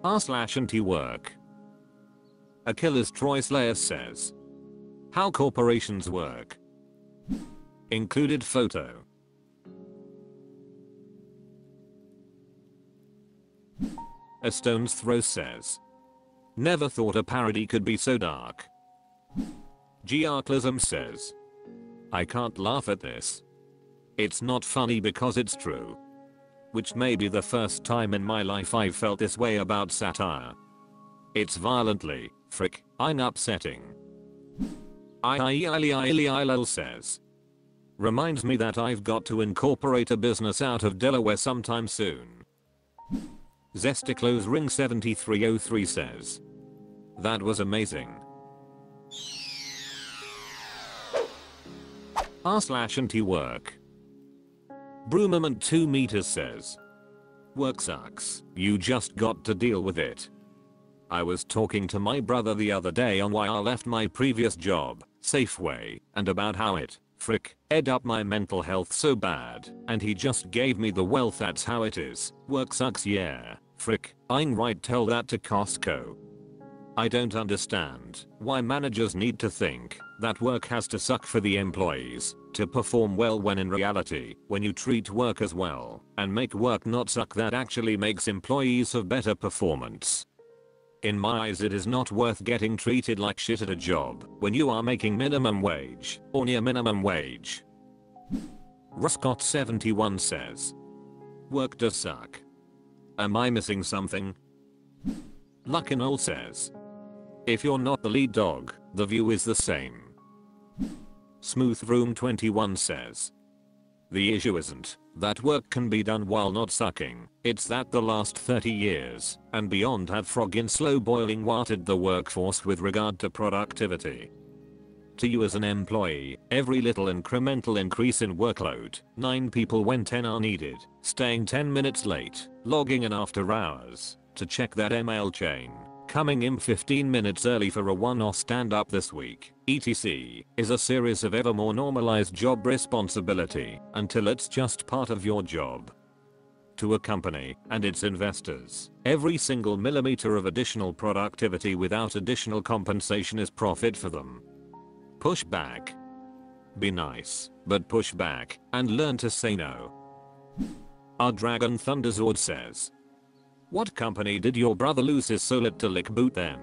r/antiwork. Achilles Troy Slayer says, how corporations work. Included photo. A stone's throw says, never thought a parody could be so dark. Giarclism says, I can't laugh at this. It's not funny because it's true. Which may be the first time in my life I've felt this way about satire. It's violently, upsetting. IILL says, reminds me that I've got to incorporate a business out of Delaware sometime soon. Zesticlose Ring 7303 says, that was amazing. r/antiwork. Broomament 2 meters says, work sucks, you just got to deal with it. I was talking to my brother the other day on why I left my previous job, Safeway, and about how it, ed up my mental health so bad, and he just gave me the well that's how it is, work sucks yeah, I'm right tell that to Costco. I don't understand why managers need to think that work has to suck for the employees to perform well when in reality, when you treat workers well and make work not suck that actually makes employees have better performance. In my eyes it is not worth getting treated like shit at a job when you are making minimum wage or near minimum wage. Ruscott 71 says, work does suck. Am I missing something? Luckinol says, if you're not the lead dog, the view is the same. Smooth Room 21 says, the issue isn't that work can be done while not sucking, it's that the last 30 years and beyond have friggin' slow boiling watered the workforce with regard to productivity. To you as an employee, every little incremental increase in workload, 9 people when 10 are needed, staying 10 minutes late, logging in after hours to check that email chain, coming in 15 minutes early for a one-off stand-up this week, etc. is a series of ever more normalized job responsibility until it's just part of your job. To a company and its investors, every single millimeter of additional productivity without additional compensation is profit for them. Push back. Be nice, but push back and learn to say no. Our Dragon Thunderzord says, what company did your brother lose his soul at to lick boot then?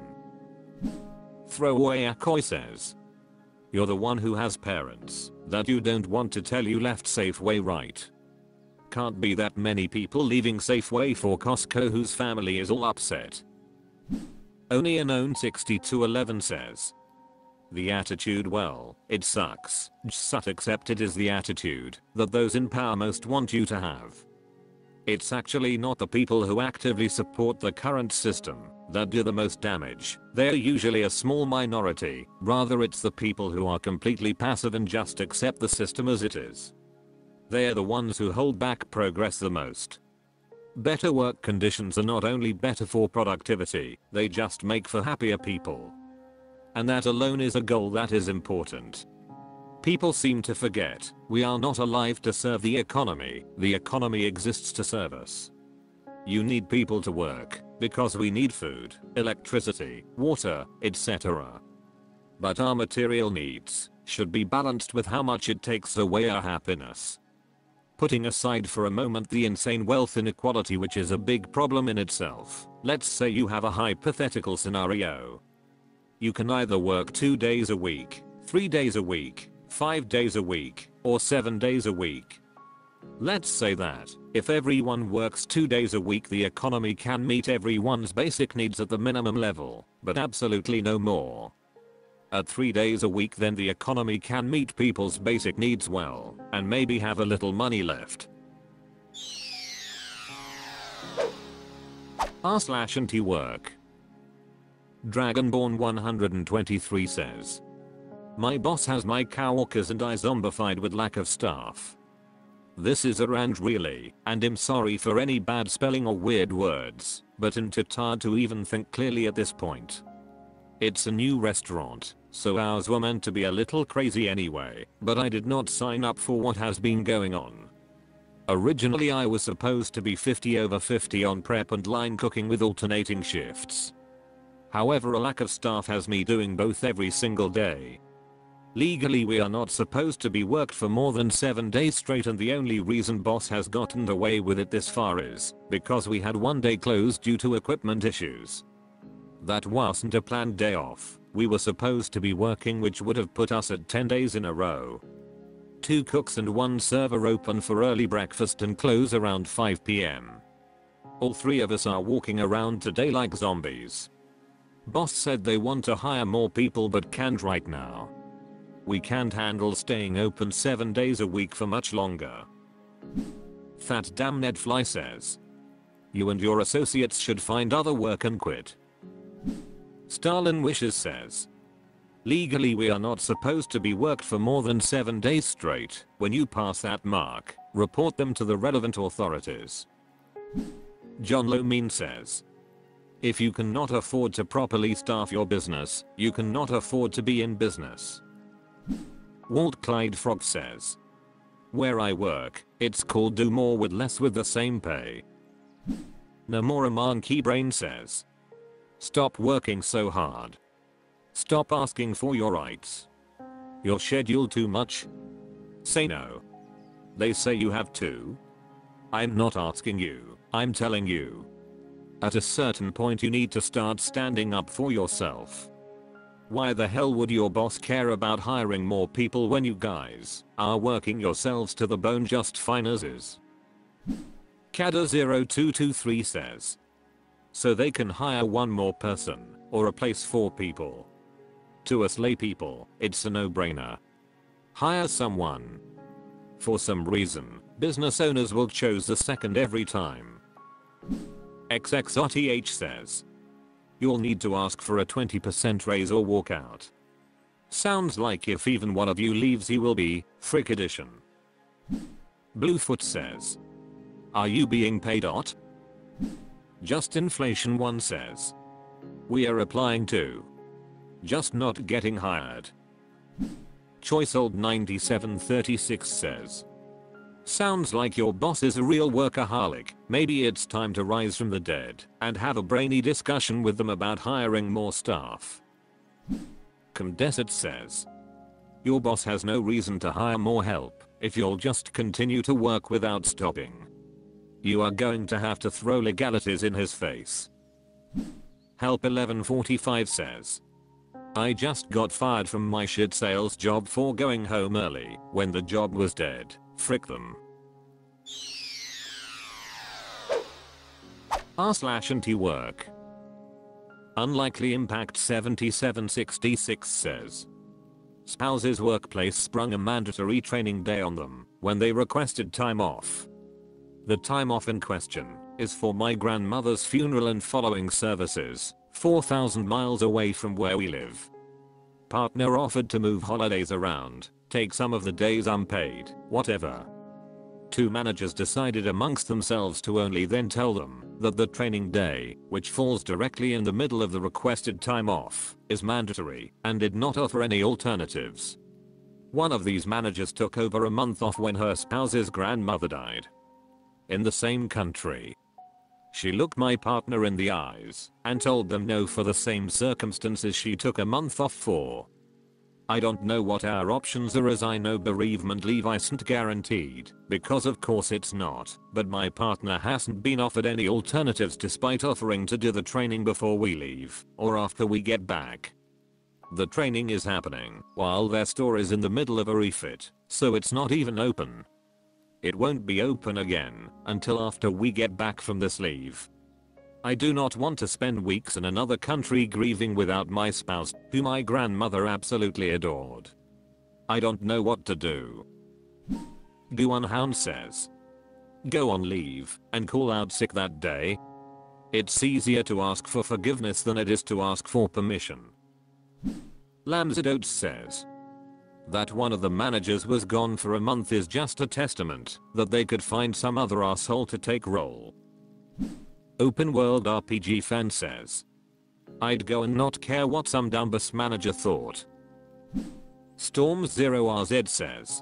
Throwaway Akoi says, you're the one who has parents that you don't want to tell you left Safeway, right? Can't be that many people leaving Safeway for Costco whose family is all upset. Only an own 6211 says, the attitude, well, it sucks, just accept it is the attitude that those in power most want you to have. It's actually not the people who actively support the current system that do the most damage, they're usually a small minority, rather it's the people who are completely passive and just accept the system as it is. They're the ones who hold back progress the most. Better work conditions are not only better for productivity, they just make for happier people. And that alone is a goal that is important. People seem to forget, we are not alive to serve the economy exists to serve us. You need people to work, because we need food, electricity, water, etc. But our material needs should be balanced with how much it takes away our happiness. Putting aside for a moment the insane wealth inequality which is a big problem in itself, let's say you have a hypothetical scenario. You can either work 2 days a week, 3 days a week, 5 days a week, or 7 days a week. Let's say that, if everyone works 2 days a week the economy can meet everyone's basic needs at the minimum level, but absolutely no more. At 3 days a week then the economy can meet people's basic needs well, and maybe have a little money left. r/antiwork. Dragonborn 123 says, my boss has my coworkers and I zombified with lack of staff. This is a rant really, and I'm sorry for any bad spelling or weird words, but I'm too tired to even think clearly at this point. It's a new restaurant, so ours were meant to be a little crazy anyway, but I did not sign up for what has been going on. Originally I was supposed to be 50/50 on prep and line cooking with alternating shifts. However, a lack of staff has me doing both every single day. Legally we are not supposed to be worked for more than 7 days straight, and the only reason boss has gotten away with it this far is because we had one day closed due to equipment issues. That wasn't a planned day off. We were supposed to be working, which would have put us at 10 days in a row. 2 cooks and 1 server open for early breakfast and close around 5 PM. All 3 of us are walking around today like zombies. Boss said they want to hire more people but can't right now. We can't handle staying open 7 days a week for much longer. That damn Nedfly says, you and your associates should find other work and quit. Stalin Wishes says, legally we are not supposed to be worked for more than 7 days straight. When you pass that mark, report them to the relevant authorities. John Lomeen says, if you cannot afford to properly staff your business, you cannot afford to be in business. Walt Clyde Frog says, where I work, it's called do more with less with the same pay. Namora Monkey Brain says, stop working so hard. Stop asking for your rights. You're scheduled too much. Say no. They say you have to. I'm not asking you, I'm telling you. At a certain point you need to start standing up for yourself. Why the hell would your boss care about hiring more people when you guys are working yourselves to the bone just fine as is? Kada0223 says, so they can hire 1 more person or replace 4 people. To us lay people, it's a no-brainer. Hire someone. For some reason, business owners will choose the second every time. XXRTH says, you'll need to ask for a 20% raise or walk out. Sounds like if even one of you leaves he will be frick edition. Bluefoot says, are you being paid out? Just Inflation 1 says, we are applying to, just not getting hired. Choice Old 9736 says, sounds like your boss is a real workaholic. Maybe it's time to rise from the dead and have a brainy discussion with them about hiring more staff. Condesit says, your boss has no reason to hire more help if you'll just continue to work without stopping. You are going to have to throw legalities in his face. Help 1145 says, I just got fired from my shit sales job for going home early when the job was dead. Frick them. r/antiwork. Unlikely Impact 7766 says, spouse's workplace sprung a mandatory training day on them when they requested time off. The time off in question is for my grandmother's funeral and following services, 4,000 miles away from where we live. Partner offered to move holidays around, take some of the days unpaid, whatever. 2 managers decided amongst themselves to only then tell them that the training day, which falls directly in the middle of the requested time off, is mandatory and did not offer any alternatives. One of these managers took over a month off when her spouse's grandmother died. In the same country. She looked my partner in the eyes and told them no for the same circumstances she took a month off for. I don't know what our options are, as I know bereavement leave isn't guaranteed, because of course it's not, but my partner hasn't been offered any alternatives despite offering to do the training before we leave or after we get back. The training is happening while their store is in the middle of a refit, so it's not even open. It won't be open again until after we get back from this leave. I do not want to spend weeks in another country grieving without my spouse, who my grandmother absolutely adored. I don't know what to do. Guan Hound says, go on leave and call out sick that day. It's easier to ask for forgiveness than it is to ask for permission. Lamzadotes says, that one of the managers was gone for a month is just a testament that they could find some other asshole to take role. Open World RPG fan says, I'd go and not care what some dumbus manager thought. Storm0RZ says,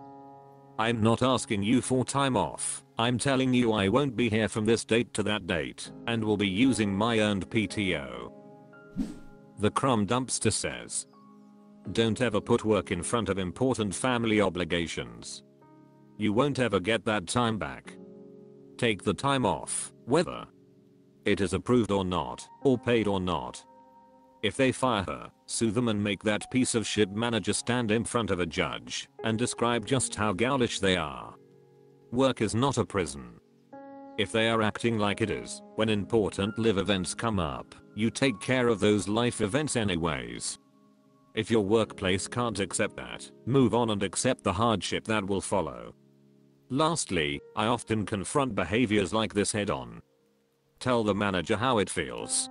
I'm not asking you for time off. I'm telling you I won't be here from this date to that date and will be using my earned PTO. The Crumb Dumpster says, don't ever put work in front of important family obligations. You won't ever get that time back. Take the time off, whether it is approved or not, or paid or not. If they fire her, sue them and make that piece of shit manager stand in front of a judge and describe just how ghoulish they are. Work is not a prison. If they are acting like it is, when important live events come up, you take care of those life events anyways. If your workplace can't accept that, move on and accept the hardship that will follow. Lastly, I often confront behaviors like this head on. Tell the manager how it feels.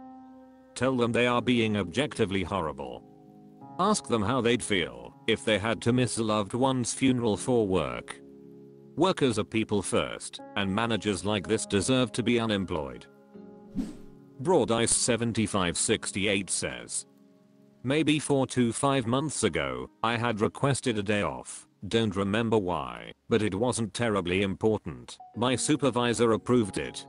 Tell them they are being objectively horrible. Ask them how they'd feel if they had to miss a loved one's funeral for work. Workers are people first, and managers like this deserve to be unemployed. Broad Ice 7568 says, maybe 4 to 5 months ago, I had requested a day off. Don't remember why, but it wasn't terribly important. My supervisor approved it.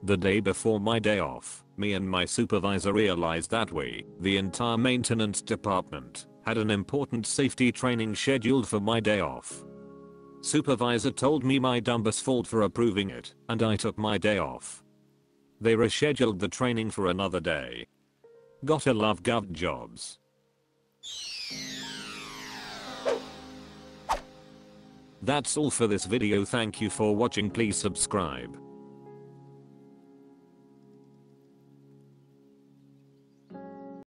The day before my day off, me and my supervisor realized that we, the entire maintenance department, had an important safety training scheduled for my day off. Supervisor told me my dumbass fault for approving it, and I took my day off. They rescheduled the training for another day. Gotta love gov jobs. That's all for this video. Thank you for watching. Please subscribe.